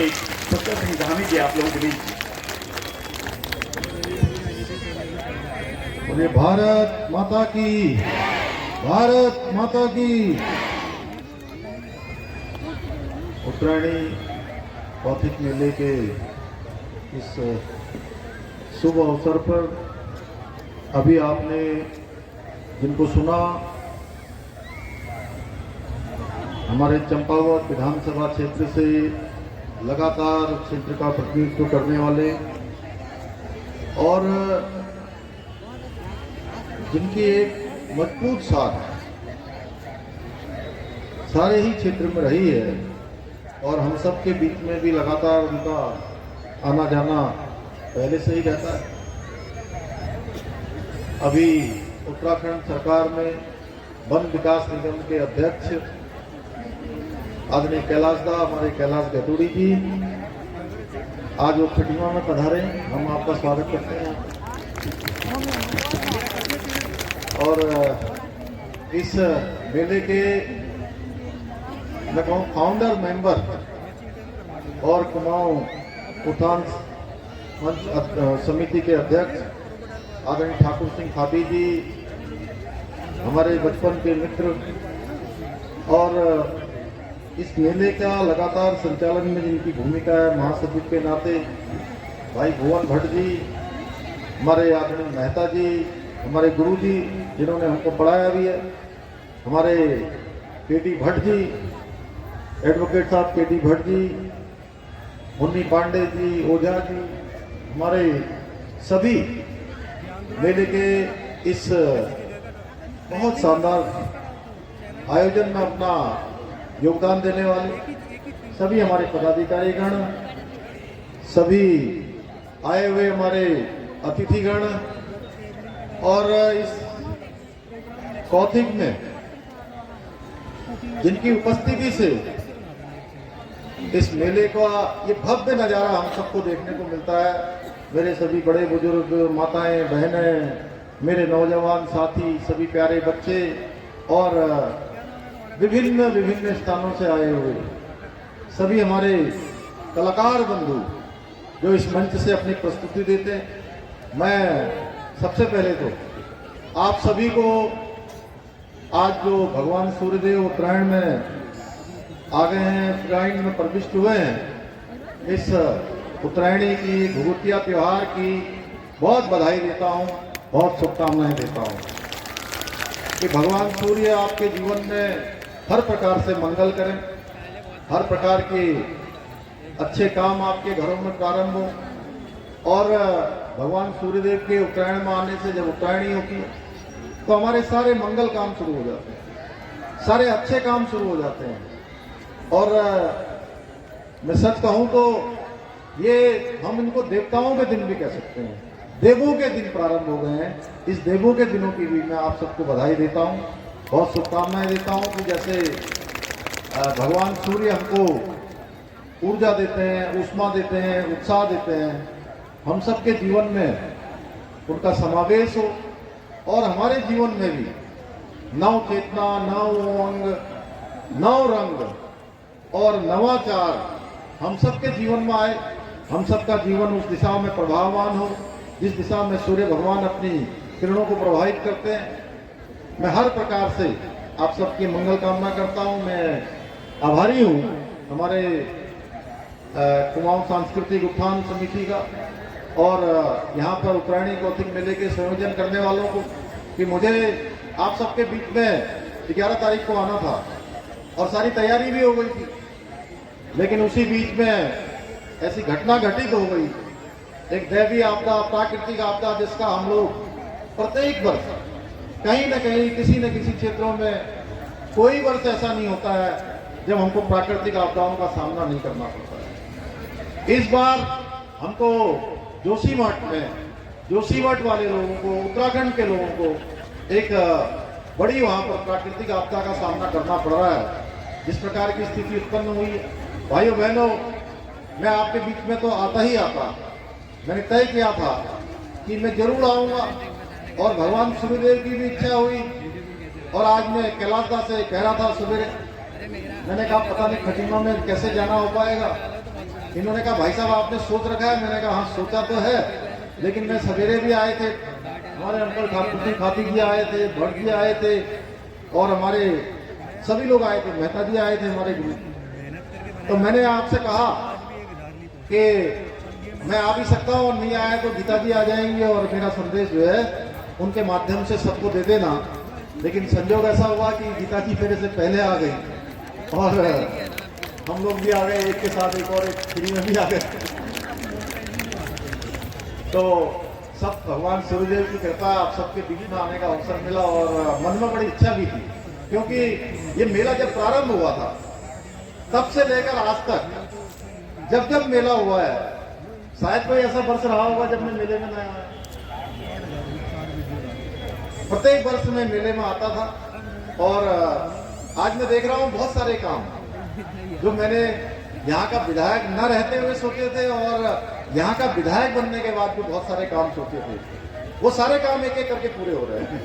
आदरणीय पुष्कर सिंह धामी जी आप लोगों के बीच। बोलिए भारत माता की, भारत माता की। उत्तरायणी कौथिक मेले के इस शुभ अवसर पर अभी आपने जिनको सुना, हमारे चंपावत विधानसभा क्षेत्र से लगातार क्षेत्र का प्रतिनिधित्व करने वाले और जिनकी एक मजबूत साथ सारे ही क्षेत्र में रही है और हम सब के बीच में भी लगातार उनका आना जाना पहले से ही रहता है। अभी उत्तराखंड सरकार में वन विकास निगम के अध्यक्ष आदरणीय कैलाश दा, हमारे कैलाश गतूड़ी जी आज वो खटीमा में पधारे, हम आपका स्वागत करते हैं। और इस मेले के मैं कहूँ फाउंडर मेंबर और कुमाऊं उत्थान मंच समिति के अध्यक्ष आदरणीय ठाकुर सिंह खाबी जी, हमारे बचपन के मित्र और इस मेले का लगातार संचालन में जिनकी भूमिका है महासचिव के नाते भाई भुवन भट्ट जी, हमारे आदरणीय मेहता जी, हमारे गुरु जी जिन्होंने हमको पढ़ाया भी है, हमारे केटी भट्ट जी, एडवोकेट साहब केटी भट्ट जी, मुन्नी पांडे जी, ओझा जी, हमारे सभी मेले के इस बहुत शानदार आयोजन में अपना योगदान देने वाले सभी हमारे पदाधिकारीगण, सभी आए हुए हमारे अतिथिगण और इस कौथिक में जिनकी उपस्थिति से इस मेले का ये भव्य नज़ारा हम सबको देखने को मिलता है। मेरे सभी बड़े बुजुर्ग, माताएं, बहनें, मेरे नौजवान साथी, सभी प्यारे बच्चे और विभिन्न विभिन्न स्थानों से आए हुए सभी हमारे कलाकार बंधु जो इस मंच से अपनी प्रस्तुति देते हैं। मैं सबसे पहले तो आप सभी को आज जो भगवान सूर्यदेव उत्तरायण में आ गए हैं, उत्तरायण में प्रविष्ट हुए हैं, इस उत्तरायणी की घुघुतिया त्योहार की बहुत बधाई देता हूँ, बहुत शुभकामनाएं देता हूँ कि भगवान सूर्य आपके जीवन में हर प्रकार से मंगल करें, हर प्रकार के अच्छे काम आपके घरों में प्रारंभ हो। और भगवान सूर्यदेव के उत्तरायण में आने से जब उत्तरायणी होती है तो हमारे सारे मंगल काम शुरू हो जाते हैं, सारे अच्छे काम शुरू हो जाते हैं। और मैं सच कहूँ तो ये हम इनको देवताओं के दिन भी कह सकते हैं, देवों के दिन प्रारंभ हो गए हैं। इस देवों के दिनों की भी मैं आप सबको बधाई देता हूँ, बहुत शुभकामनाएं देता हूँ कि जैसे भगवान सूर्य हमको ऊर्जा देते हैं, ऊष्मा देते हैं, उत्साह देते हैं, हम सबके जीवन में उनका समावेश हो और हमारे जीवन में भी नव चेतना, नव अंग, नव रंग और नवाचार हम सबके जीवन में आए, हम सबका जीवन उस दिशा में प्रभाववान हो जिस दिशा में सूर्य भगवान अपनी किरणों को प्रभावित करते हैं। मैं हर प्रकार से आप सबकी मंगल कामना करता हूं। मैं आभारी हूं हमारे कुमाऊं सांस्कृतिक उत्थान समिति का और यहाँ पर उत्तरायणी कौथिक मेले के संयोजन करने वालों को कि मुझे आप सबके बीच में 11 तारीख को आना था और सारी तैयारी भी हो गई थी, लेकिन उसी बीच में ऐसी घटना घटित हो गई, एक दैवीय आपदा, प्राकृतिक आपदा जिसका हम लोग प्रत्येक वर्ष कहीं न कहीं किसी न किसी क्षेत्रों में कोई वर्ष ऐसा नहीं होता है जब हमको प्राकृतिक आपदाओं का सामना नहीं करना पड़ता है। इस बार हमको जोशीमठ में, जोशीमठ वाले लोगों को, उत्तराखंड के लोगों को एक बड़ी वहाँ पर प्राकृतिक आपदा का सामना करना पड़ रहा है। जिस प्रकार की स्थिति उत्पन्न हुई है, भाइयों बहनों, मैं आपके बीच में तो आता ही आता, मैंने तय किया था कि मैं जरूर आऊँगा और भगवान सूर्यदेव की भी इच्छा हुई। और आज मैं कैलाश दा से कह रहा था सवेरे, मैंने कहा पता नहीं खटीमा में कैसे जाना हो पाएगा, इन्होंने कहा भाई साहब आपने सोच रखा है? मैंने कहा हाँ सोचा तो है, लेकिन मैं सवेरे भी आए थे, हमारे अंकल खाती जी आए थे, भट्ट जी आए थे, और हमारे सभी लोग आए थे, मेहता जी आए थे हमारे गुरु। तो मैंने आपसे कहा कि मैं आ भी सकता हूँ, और नहीं आया तो गीता जी आ जाएंगे और मेरा संदेश जो है उनके माध्यम से सबको दे देना। लेकिन संजोग ऐसा हुआ कि गीता जी मेरे से पहले आ गई और हम लोग भी आ गए, एक के साथ एक और एक फ्री में भी आ गए। तो सब भगवान सूर्यदेव की कृपा, आप सबके बीच में आने का अवसर मिला और मन में बड़ी इच्छा भी थी, क्योंकि ये मेला जब प्रारंभ हुआ था तब से लेकर आज तक जब जब मेला हुआ है, शायद कोई ऐसा वर्ष रहा होगा जब मैं मेले में नहीं आया। प्रत्येक वर्ष में मेले में आता था, और आज मैं देख रहा हूँ बहुत सारे काम जो मैंने यहाँ का विधायक न रहते हुए सोचे थे और यहाँ का विधायक बनने के बाद भी बहुत सारे काम सोचे थे, वो सारे काम एक एक करके पूरे हो रहे हैं।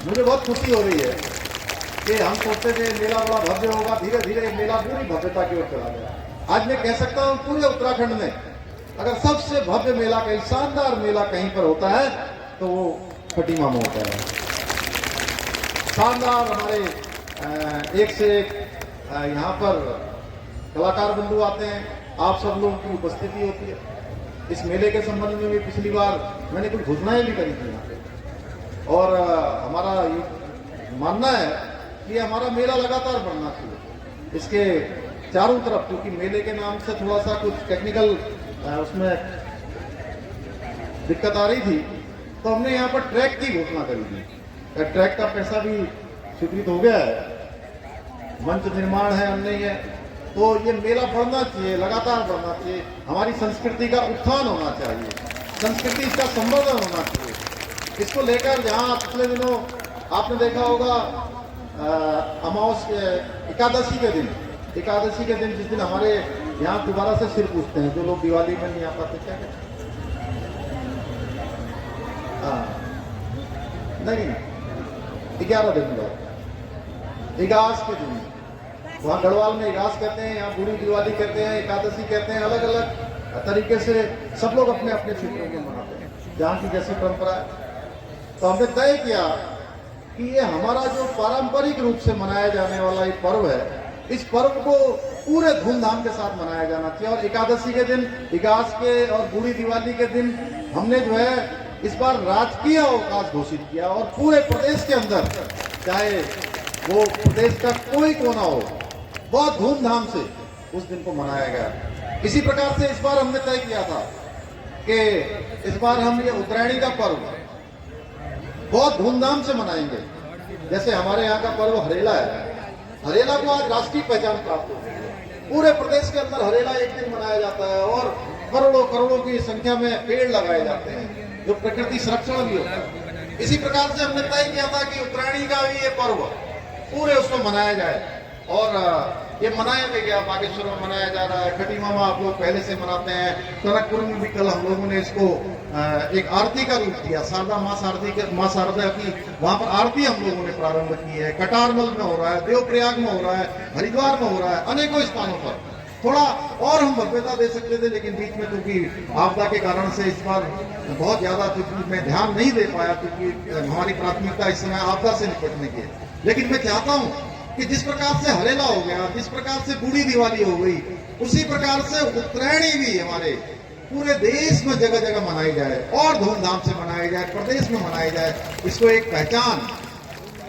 मुझे बहुत खुशी हो रही है कि हम सोचते थे मेला बड़ा भव्य होगा, धीरे धीरे मेला पूरी भव्यता की ओर चला गया। आज मैं कह सकता हूँ पूरे उत्तराखंड में अगर सबसे भव्य मेला, कहीं शानदार मेला कहीं पर होता है तो वो खटीमा में होता है। शानदार हमारे एक से एक यहाँ पर कलाकार बंधु आते हैं, आप सब लोगों की उपस्थिति होती है। इस मेले के संबंध में भी पिछली बार मैंने कुछ घोषणाएं भी करी थी यहाँ पे, और हमारा ये मानना है कि हमारा मेला लगातार बढ़ना चाहिए। इसके चारों तरफ, क्योंकि मेले के नाम से थोड़ा सा कुछ टेक्निकल उसमें दिक्कत आ रही थी, तो हमने यहाँ पर ट्रैक की घोषणा करी थी। ट्रैक का पैसा भी स्वीकृत हो गया है, मंच निर्माण है, अन्य है। तो ये मेला बढ़ना चाहिए, लगातार बढ़ना चाहिए। हमारी संस्कृति का उत्थान होना चाहिए, संस्कृति इसका संवर्धन होना चाहिए। इसको लेकर जहाँ पिछले दिनों आपने देखा होगा अमावस एकादशी के दिन जिस दिन हमारे यहाँ दोबारा से सिर पूछते हैं जो लोग दिवाली में नहीं आ पाते, क्या नहीं 11 दिन बाद इगास के दिन, वहाँ गढ़वाल में इगास कहते हैं, यहाँ बूढ़ी दिवाली कहते हैं, एकादशी कहते हैं। अलग अलग तरीके से सब लोग अपने अपने क्षेत्रों में मनाते हैं, जहाँ की जैसी परंपरा है। तो हमने तय किया कि ये हमारा जो पारंपरिक रूप से मनाया जाने वाला एक पर्व है, इस पर्व को पूरे धूमधाम के साथ मनाया जाना चाहिए। और एकादशी के दिन, इगास के और बूढ़ी दिवाली के दिन हमने जो है इस बार राजकीय अवकाश घोषित किया, और पूरे प्रदेश के अंदर, चाहे वो प्रदेश का कोई कोना हो, बहुत धूमधाम से उस दिन को मनाया गया। इसी प्रकार से इस बार हमने तय किया था कि इस बार हम ये उत्तरायणी का पर्व बहुत धूमधाम से मनाएंगे। जैसे हमारे यहाँ का पर्व हरेला है, हरेला को आज राष्ट्रीय पहचान प्राप्त हो गई है। पूरे प्रदेश के अंदर हरेला एक दिन मनाया जाता है, और करोड़ों करोड़ों की संख्या में पेड़ लगाए जाते हैं, जो प्रकृति संरक्षण भी होता है। इसी प्रकार से हमने तय किया था कि उत्तरायणी का भी ये पर्व पूरे उसमें मनाया जाए, और ये मनाया भी गया। बागेश्वर में मनाया जा रहा है, खटीमा में आप लोग पहले से मनाते हैं, टनकपुर में भी कल हम लोगों ने इसको एक आरती का रूप दिया, शारदा माँ शारदा की वहां पर आरती हम लोगों ने प्रारंभ की है। कटारमल में हो रहा है, देवप्रयाग में हो रहा है, हरिद्वार में हो रहा है, अनेकों स्थानों पर। थोड़ा और हम भव्यता दे सकते थे, लेकिन बीच में क्योंकि आपदा के कारण से इस बार बहुत ज्यादा मैं ध्यान नहीं दे पाया, क्योंकि हमारी प्राथमिकता इस समय आपदा से निपटने की है। लेकिन मैं चाहता हूँ कि जिस प्रकार से हरेला हो गया, जिस प्रकार से बूढ़ी दिवाली हो गई, उसी प्रकार से उत्तरायणी भी हमारे पूरे देश में जगह जगह मनाई जाए, और धूमधाम से मनाई जाए, प्रदेश में मनाई जाए। इसको एक पहचान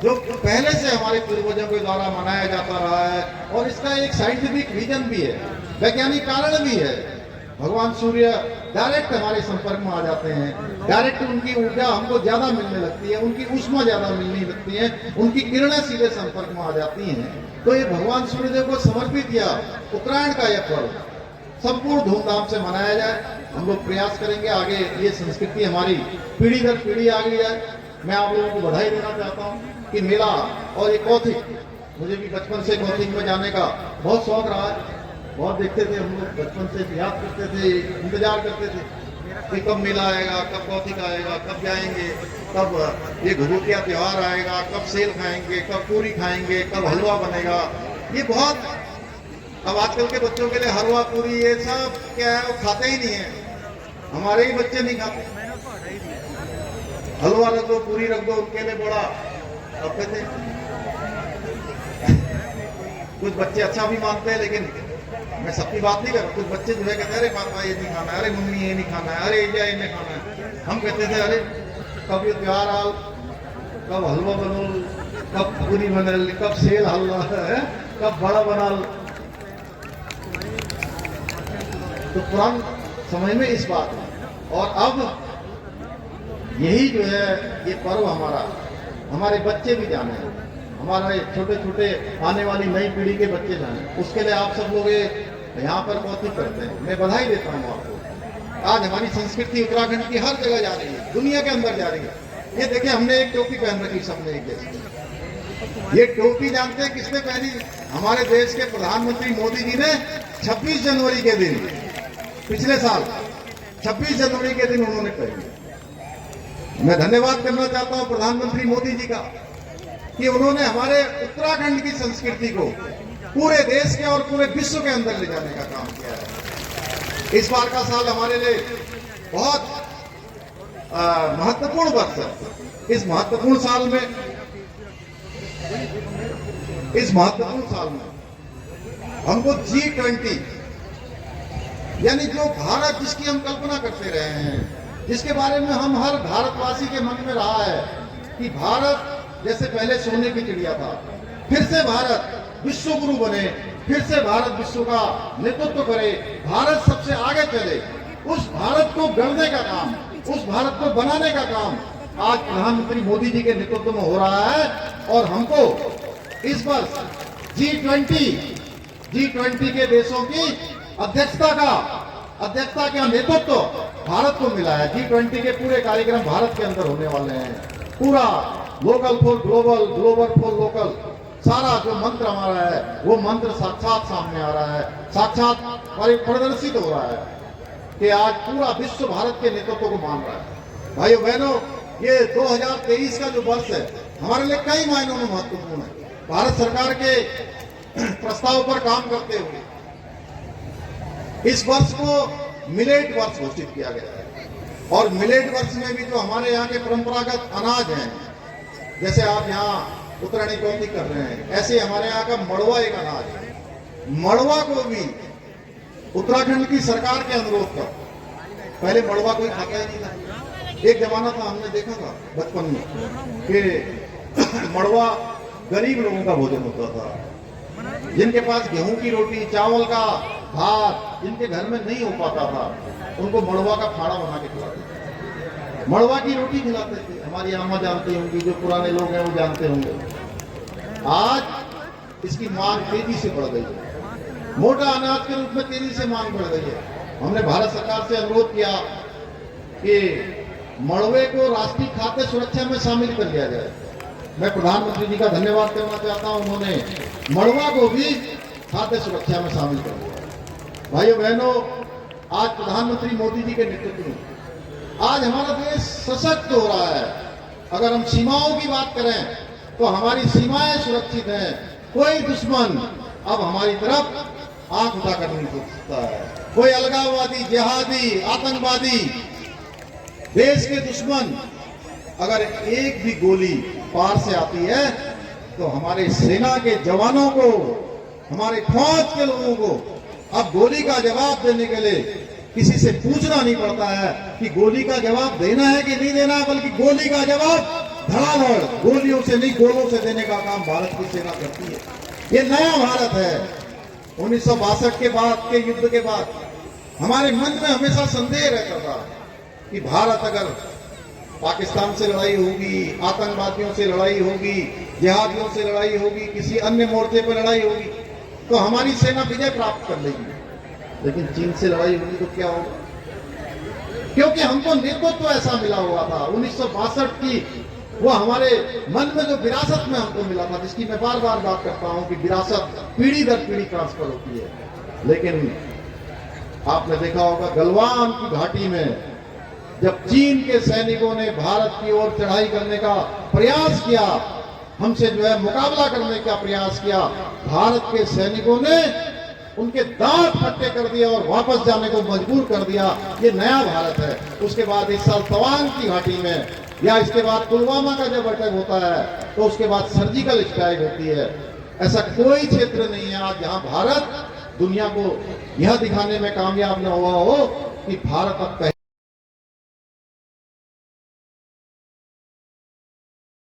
जो पहले से हमारे पूर्वजों के द्वारा मनाया जाता रहा है, और इसका एक साइंटिफिक रीजन भी है, वैज्ञानिक कारण भी है। भगवान सूर्य डायरेक्ट हमारे संपर्क में आ जाते हैं, डायरेक्ट उनकी ऊर्जा हमको ज्यादा मिलने लगती है, उनकी ऊष्मा ज्यादा मिलने लगती है, उनकी किरणें सीधे संपर्क में आ जाती हैं। तो ये भगवान सूर्यदेव को समर्पित किया उत्तरायण का यह पर्व संपूर्ण धूमधाम से मनाया जाए। हम लोग प्रयास करेंगे आगे ये संस्कृति हमारी पीढ़ी दर पीढ़ी आगे जाए। मैं आप लोगों को बधाई देना चाहता हूँ कि मेला और ये कौथिक, मुझे भी बचपन से कौथिक में जाने का बहुत शौक रहा है। बहुत देखते थे हम लोग, बचपन से याद करते थे, इंतजार करते थे कि कब मेला आएगा, कब कौथिक आएगा, कब जाएंगे, कब ये घुघुतिया त्योहार आएगा, कब सेल खाएंगे, कब पूरी खाएंगे, कब हलवा बनेगा। ये बहुत अब आजकल के बच्चों के लिए हलवा पूरी ये सब क्या है, वो खाते ही नहीं है। हमारे ही बच्चे नहीं खाते। हलवा रख दो, पूरी रख दो, उनके लिए बड़ा अब कहते कुछ बच्चे अच्छा भी मानते हैं, लेकिन मैं सबकी बात नहीं कर रहा। कुछ बच्चे जो है कहते हैं अरे पापा ये नहीं खाना है, अरे मम्मी ये नहीं खाना है, अरे ये नहीं खाना है। हम कहते थे अरे कब ये त्योहार आल, कब हलवा बनल, कब पूरी बनल, कब सेल हलवा है, कब बड़ा बनल। तो पुरान समय में इस बात है। और अब यही जो है ये पर्व हमारे बच्चे भी जाने, हमारे छोटे छोटे आने वाली नई पीढ़ी के बच्चे जाने। उसके लिए आप सब लोग यहाँ पर बहुत ही करते हैं। मैं बधाई देता हूँ आपको। आज हमारी संस्कृति उत्तराखंड की हर जगह जा रही है, दुनिया के अंदर जा रही है। ये देखिए हमने एक टोपी पहन रखी, सबने एक जैसी। ये टोपी जानते हैं किसने पहनी? हमारे देश के प्रधानमंत्री मोदी जी ने 26 जनवरी के दिन, पिछले साल 26 जनवरी के दिन उन्होंने पहनी। मैं धन्यवाद करना चाहता हूं प्रधानमंत्री मोदी जी का कि उन्होंने हमारे उत्तराखंड की संस्कृति को पूरे देश के और पूरे विश्व के अंदर ले जाने का काम किया है। इस बार का साल हमारे लिए बहुत महत्वपूर्ण वर्ष है। इस महत्वपूर्ण साल में हमको G20 यानी जो भारत जिसकी हम कल्पना करते रहे हैं, जिसके बारे में हम हर भारतवासी के मन में रहा है कि भारत जैसे पहले सोने की चिड़िया था, फिर से भारत विश्व गुरु बने, फिर से भारत विश्व का नेतृत्व करे, भारत सबसे आगे चले। उस भारत को गढ़ने का काम, उस भारत को बनाने का काम आज प्रधानमंत्री मोदी जी के नेतृत्व में हो रहा है। और हमको इस वर्ष G20 के देशों की अध्यक्षता का नेतृत्व भारत को मिला है। G20 के पूरे कार्यक्रम भारत के अंदर होने वाले हैं। पूरा local for global, global for local, सारा जो मंत्र हमारा है वो मंत्र साक्षात सामने आ रहा है, साक्षात प्रदर्शित हो रहा है कि आज पूरा विश्व भारत के नेतृत्व को मान रहा है। भाइयों बहनों, ये 2023 का जो वर्ष है हमारे लिए कई मायनों में महत्वपूर्ण है। भारत सरकार के प्रस्ताव पर काम करते हुए इस वर्ष को मिलेट वर्ष घोषित किया गया है। और मिलेट वर्ष में भी जो हमारे यहाँ के परंपरागत अनाज हैं, जैसे आप यहाँ उत्तरायणी कौती कर रहे हैं, ऐसे हमारे यहाँ का मड़वा एक अनाज है। मड़वा को भी उत्तराखंड की सरकार के अनुरोध पर, पहले मड़वा कोई खाता ही नहीं था। एक जमाना था, हमने देखा था बचपन में कि मड़वा गरीब लोगों का भोजन होता था, जिनके पास गेहूं की रोटी, चावल का भात जिनके घर में नहीं हो पाता था, उनको मड़वा का फाड़ा बना के खिलाते थे, मड़वा की रोटी खिलाते थे। हमारी अम्मा जानती होंगी, जो पुराने लोग हैं वो जानते होंगे। आज इसकी मांग तेजी से बढ़ गई है, मोटा अनाज के रूप में तेजी से मांग बढ़ गई है। हमने भारत सरकार से अनुरोध किया कि मड़वे को राष्ट्रीय खाद्य सुरक्षा में शामिल कर लिया जाए। मैं प्रधानमंत्री जी का धन्यवाद करना चाहता हूं, उन्होंने मड़वा को भी खाद्य सुरक्षा में शामिल कर लिया। भाइयों बहनों, आज प्रधानमंत्री मोदी जी के नेतृत्व में आज हमारा देश सशक्त हो रहा है। अगर हम सीमाओं की बात करें तो हमारी सीमाएं सुरक्षित हैं। कोई दुश्मन अब हमारी तरफ आंख उठाकर नहीं सोच सकता है। कोई अलगाववादी, जिहादी, आतंकवादी, देश के दुश्मन अगर एक भी गोली पार से आती है तो हमारे सेना के जवानों को, हमारे फौज के लोगों को अब गोली का जवाब देने के लिए किसी से पूछना नहीं पड़ता है कि गोली का जवाब देना है कि नहीं देना है, बल्कि गोली का जवाब धड़ाधड़, गोलियों से नहीं गोलों से देने का काम भारत की सेना करती है। ये नया भारत है। 1962 के बाद के युद्ध के बाद हमारे मन में हमेशा संदेह रहता था कि भारत अगर पाकिस्तान से लड़ाई होगी, आतंकवादियों से लड़ाई होगी, जिहादियों से लड़ाई होगी, किसी अन्य मोर्चे पर लड़ाई होगी तो हमारी सेना विजय प्राप्त कर लेगी। लेकिन चीन से लड़ाई होगी तो क्या होगा? क्योंकि हमको नेतृत्व ऐसा मिला हुआ था 1962 की, वो हमारे मन में जो विरासत में हमको मिला था, जिसकी मैं बार बार बात करता हूं कि विरासत पीढ़ी दर पीढ़ी ट्रांसफर होती है। लेकिन आपने देखा होगा गलवान की घाटी में जब चीन के सैनिकों ने भारत की ओर चढ़ाई करने का प्रयास किया, हमसे जो है मुकाबला करने का प्रयास किया, भारत के सैनिकों ने उनके दांत फट्टे कर दिए और वापस जाने को मजबूर कर दिया। ये नया भारत है। उसके बाद इस साल तवांग की घाटी में या इसके बाद पुलवामा का जब अटैक होता है तो उसके बाद सर्जिकल स्ट्राइक होती है। ऐसा कोई क्षेत्र नहीं है आज जहां भारत दुनिया को यह दिखाने में कामयाब न हुआ हो कि भारत अब